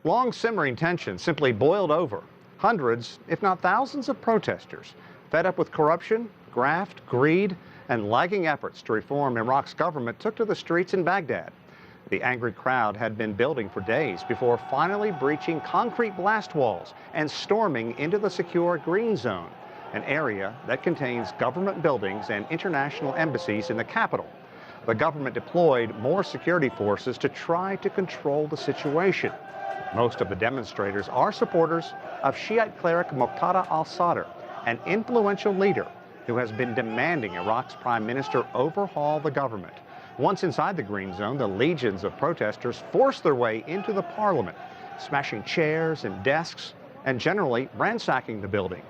Long simmering tension simply boiled over. Hundreds, if not thousands of protesters, fed up with corruption, graft, greed, and lagging efforts to reform Iraq's government took to the streets in Baghdad. The angry crowd had been building for days before finally breaching concrete blast walls and storming into the secure Green Zone, an area that contains government buildings and international embassies in the capital. The government deployed more security forces to try to control the situation. Most of the demonstrators are supporters of Shiite cleric Muqtada al-Sadr, an influential leader who has been demanding Iraq's prime minister overhaul the government. Once inside the Green Zone, the legions of protesters forced their way into the parliament, smashing chairs and desks and generally ransacking the building.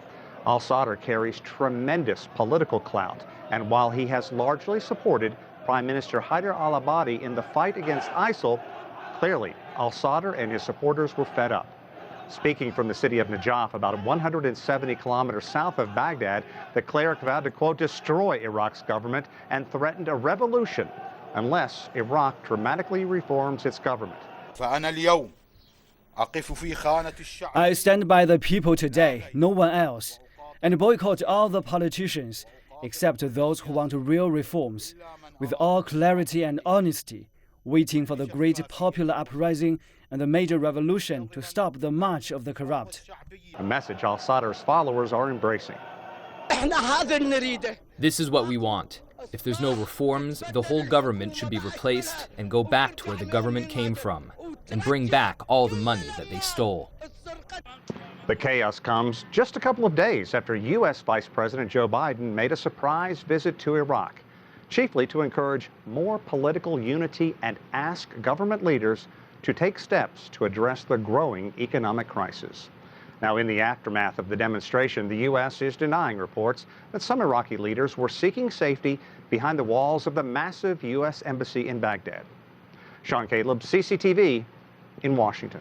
Al-Sadr carries tremendous political clout, and while he has largely supported Prime Minister Haider al-Abadi in the fight against ISIL, clearly al-Sadr and his supporters were fed up. Speaking from the city of Najaf, about 170 kilometers south of Baghdad, the cleric vowed to, quote, destroy Iraq's government and threatened a revolution unless Iraq dramatically reforms its government. I stand by the people today, no one else, and boycott all the politicians, except those who want real reforms, with all clarity and honesty, waiting for the great popular uprising and the major revolution to stop the march of the corrupt. A message al-Sadr's followers are embracing. This is what we want. If there's no reforms, the whole government should be replaced and go back to where the government came from, and bring back all the money that they stole. The chaos comes just a couple of days after U.S. Vice President Joe Biden made a surprise visit to Iraq, chiefly to encourage more political unity and ask government leaders to take steps to address the growing economic crisis. Now, in the aftermath of the demonstration, the U.S. is denying reports that some Iraqi leaders were seeking safety behind the walls of the massive U.S. embassy in Baghdad. Callebs, CCTV in Washington.